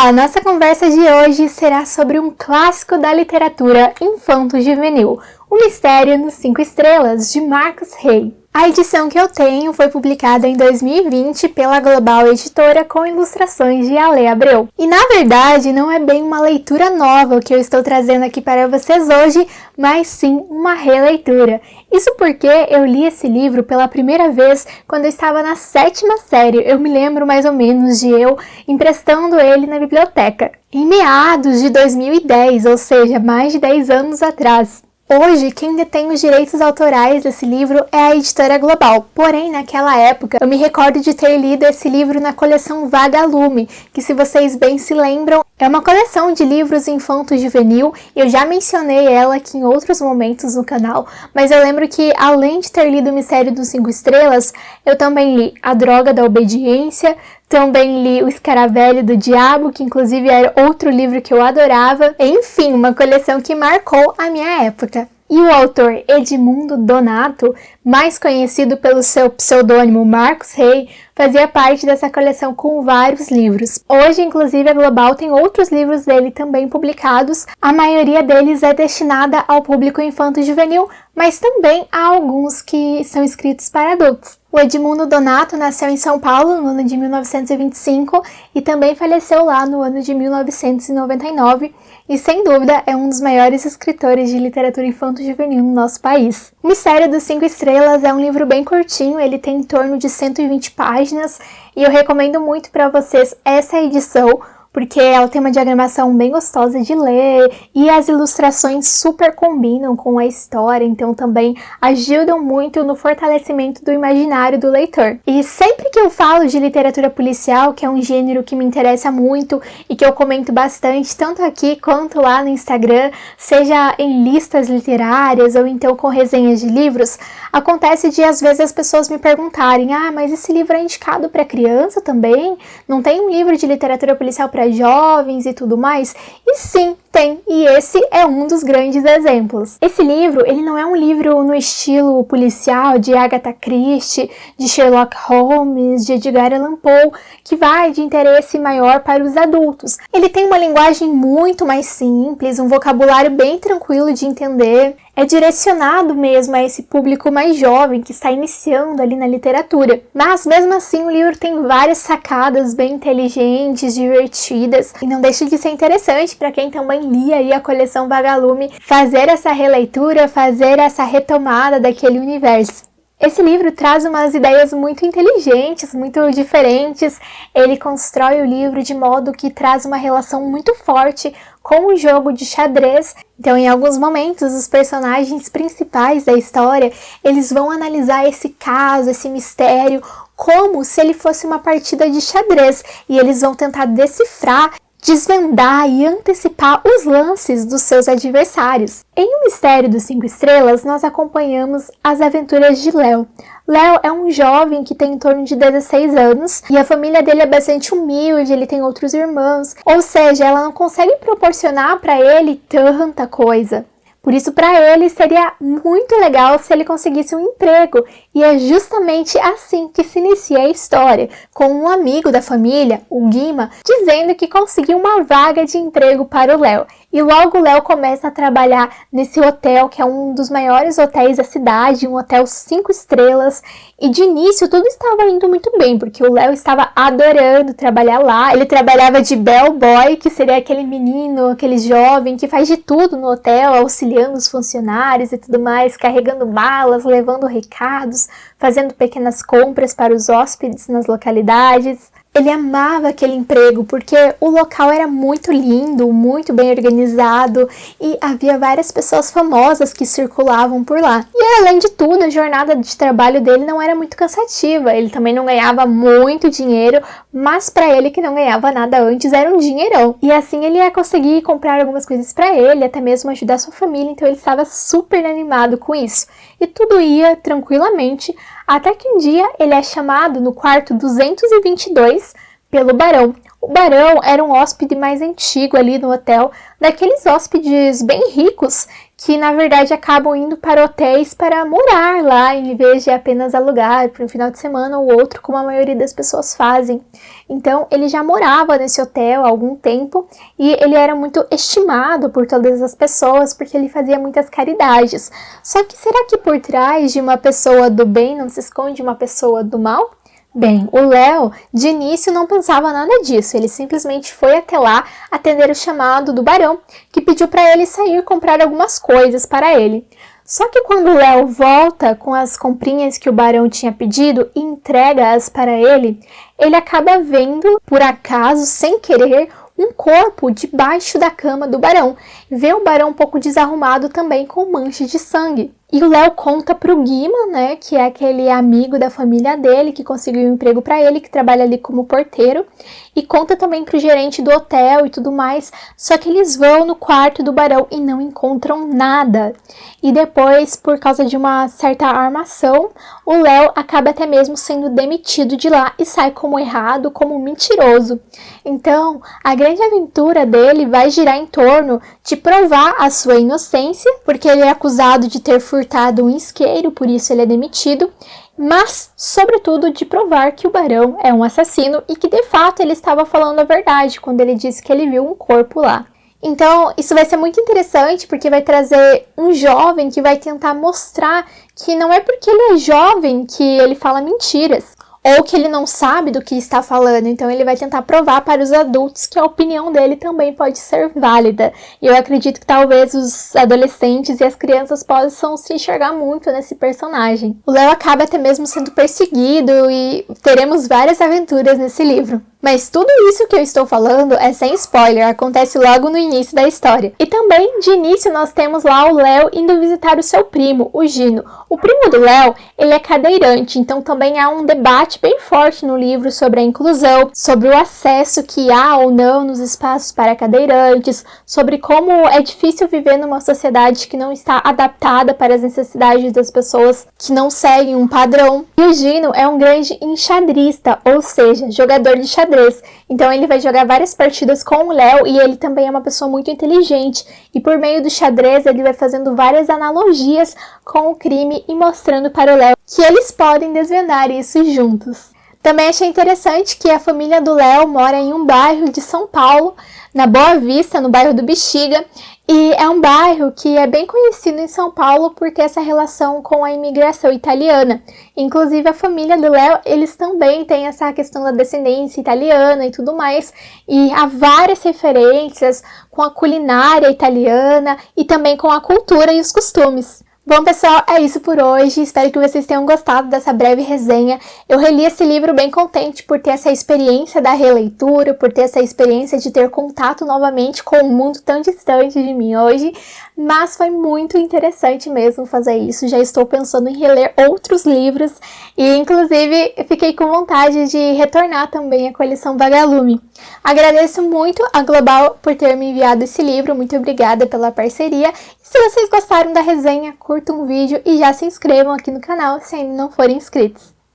A nossa conversa de hoje será sobre um clássico da literatura infanto-juvenil, O Mistério nos 5 Estrelas, de Marcos Rey. A edição que eu tenho foi publicada em 2020 pela Global Editora com ilustrações de Ale Abreu. E na verdade não é bem uma leitura nova que eu estou trazendo aqui para vocês hoje, mas sim uma releitura. Isso porque eu li esse livro pela primeira vez quando eu estava na 7ª série. Eu me lembro mais ou menos de eu emprestando ele na biblioteca, em meados de 2010, ou seja, mais de 10 anos atrás. Hoje, quem detém os direitos autorais desse livro é a Editora Global, porém, naquela época, eu me recordo de ter lido esse livro na coleção Vagalume, que, se vocês bem se lembram, é uma coleção de livros infanto-juvenil. Eu já mencionei ela aqui em outros momentos no canal, mas eu lembro que, além de ter lido O Mistério dos 5 Estrelas, eu também li A Droga da Obediência, também li O Escaravelho do Diabo, que inclusive era outro livro que eu adorava. Enfim, uma coleção que marcou a minha época. E o autor Edmundo Donato, mais conhecido pelo seu pseudônimo Marcos Rey, fazia parte dessa coleção com vários livros. Hoje, inclusive, a Global tem outros livros dele também publicados. A maioria deles é destinada ao público infanto-juvenil, mas também há alguns que são escritos para adultos. O Edmundo Donato nasceu em São Paulo no ano de 1925 e também faleceu lá no ano de 1999 e, sem dúvida, é um dos maiores escritores de literatura infanto-juvenil no nosso país. O Mistério dos 5 Estrelas é um livro bem curtinho, ele tem em torno de 120 páginas e eu recomendo muito para vocês essa edição, porque ela tem uma diagramação bem gostosa de ler e as ilustrações super combinam com a história, então também ajudam muito no fortalecimento do imaginário do leitor. E sempre que eu falo de literatura policial, que é um gênero que me interessa muito e que eu comento bastante, tanto aqui quanto lá no Instagram, seja em listas literárias ou então com resenhas de livros, acontece de às vezes as pessoas me perguntarem: mas esse livro é indicado para criança também? Não tem um livro de literatura policial para jovens e tudo mais? E sim, tem, e esse é um dos grandes exemplos. Esse livro, ele não é um livro no estilo policial de Agatha Christie, de Sherlock Holmes, de Edgar Allan Poe, que vai de interesse maior para os adultos. Ele tem uma linguagem muito mais simples, um vocabulário bem tranquilo de entender. É direcionado mesmo a esse público mais jovem que está iniciando ali na literatura. Mas mesmo assim o livro tem várias sacadas bem inteligentes, divertidas, e não deixa de ser interessante para quem também lia aí a coleção Vagalume fazer essa releitura, fazer essa retomada daquele universo. Esse livro traz umas ideias muito inteligentes, muito diferentes. Ele constrói o livro de modo que traz uma relação muito forte com o jogo de xadrez. Então, em alguns momentos, os personagens principais da história, eles vão analisar esse caso, esse mistério, como se ele fosse uma partida de xadrez. E eles vão tentar decifrar, desvendar e antecipar os lances dos seus adversários. Em O Mistério dos 5 Estrelas, nós acompanhamos as aventuras de Léo. Léo é um jovem que tem em torno de 16 anos e a família dele é bastante humilde, ele tem outros irmãos, ou seja, ela não consegue proporcionar para ele tanta coisa. Por isso, para ele, seria muito legal se ele conseguisse um emprego. E é justamente assim que se inicia a história, com um amigo da família, o Guima, dizendo que conseguiu uma vaga de emprego para o Léo. E logo o Léo começa a trabalhar nesse hotel, que é um dos maiores hotéis da cidade, um hotel 5 estrelas. E de início tudo estava indo muito bem, porque o Léo estava adorando trabalhar lá. Ele trabalhava de bellboy, que seria aquele menino, aquele jovem que faz de tudo no hotel, auxiliando os funcionários e tudo mais, carregando malas, levando recados, fazendo pequenas compras para os hóspedes nas localidades. Ele amava aquele emprego porque o local era muito lindo, muito bem organizado e havia várias pessoas famosas que circulavam por lá. E além de tudo, a jornada de trabalho dele não era muito cansativa. Ele também não ganhava muito dinheiro, mas para ele que não ganhava nada antes era um dinheirão. E assim ele ia conseguir comprar algumas coisas para ele, até mesmo ajudar sua família, então ele estava super animado com isso. E tudo ia tranquilamente, até que um dia ele é chamado no quarto 222 pelo Barão. O Barão era um hóspede mais antigo ali no hotel, daqueles hóspedes bem ricos que na verdade acabam indo para hotéis para morar lá, em vez de apenas alugar para um final de semana ou outro, como a maioria das pessoas fazem. Então ele já morava nesse hotel há algum tempo e ele era muito estimado por todas as pessoas porque ele fazia muitas caridades. Só que será que por trás de uma pessoa do bem não se esconde uma pessoa do mal? Bem, o Léo, de início, não pensava nada disso, ele simplesmente foi até lá atender o chamado do Barão, que pediu para ele sair comprar algumas coisas para ele. Só que quando o Léo volta com as comprinhas que o Barão tinha pedido e entrega-as para ele acaba vendo, por acaso, sem querer, um corpo debaixo da cama do Barão. Vê o Barão um pouco desarrumado também, com manchas de sangue. E o Léo conta pro Guima, né, que é aquele amigo da família dele, que conseguiu um emprego para ele, que trabalha ali como porteiro, e conta também pro gerente do hotel e tudo mais, só que eles vão no quarto do Barão e não encontram nada. E depois, por causa de uma certa armação, o Léo acaba até mesmo sendo demitido de lá e sai como errado, como mentiroso. Então, a grande aventura dele vai girar em torno de provar a sua inocência, porque ele é acusado de ter furtado um isqueiro, por isso ele é demitido, mas, sobretudo, de provar que o Barão é um assassino e que, de fato, ele estava falando a verdade quando ele disse que ele viu um corpo lá. Então, isso vai ser muito interessante, porque vai trazer um jovem que vai tentar mostrar que não é porque ele é jovem que ele fala mentiras, ou que ele não sabe do que está falando, então ele vai tentar provar para os adultos que a opinião dele também pode ser válida. E eu acredito que talvez os adolescentes e as crianças possam se enxergar muito nesse personagem. O Léo acaba até mesmo sendo perseguido e teremos várias aventuras nesse livro. Mas tudo isso que eu estou falando é sem spoiler, acontece logo no início da história. E também, de início, nós temos lá o Léo indo visitar o seu primo, o Gino. O primo do Léo, ele é cadeirante, então também há um debate bem forte no livro sobre a inclusão, sobre o acesso que há ou não nos espaços para cadeirantes, sobre como é difícil viver numa sociedade que não está adaptada para as necessidades das pessoas que não seguem um padrão. E o Gino é um grande enxadrista, ou seja, jogador de xadrez. Então ele vai jogar várias partidas com o Léo e ele também é uma pessoa muito inteligente. E por meio do xadrez ele vai fazendo várias analogias com o crime e mostrando para o Léo que eles podem desvendar isso juntos. Também achei interessante que a família do Léo mora em um bairro de São Paulo, na Boa Vista, no bairro do Bexiga, e é um bairro que é bem conhecido em São Paulo por ter essa relação com a imigração italiana. Inclusive a família do Léo, eles também têm essa questão da descendência italiana e tudo mais, e há várias referências com a culinária italiana e também com a cultura e os costumes. Bom, pessoal, é isso por hoje. Espero que vocês tenham gostado dessa breve resenha. Eu reli esse livro bem contente por ter essa experiência da releitura, por ter essa experiência de ter contato novamente com um mundo tão distante de mim hoje, mas foi muito interessante mesmo fazer isso. Já estou pensando em reler outros livros e, inclusive, fiquei com vontade de retornar também à coleção Vagalume. Agradeço muito a Global por ter me enviado esse livro, muito obrigada pela parceria. E se vocês gostaram da resenha, curtam o vídeo e já se inscrevam aqui no canal se ainda não forem inscritos.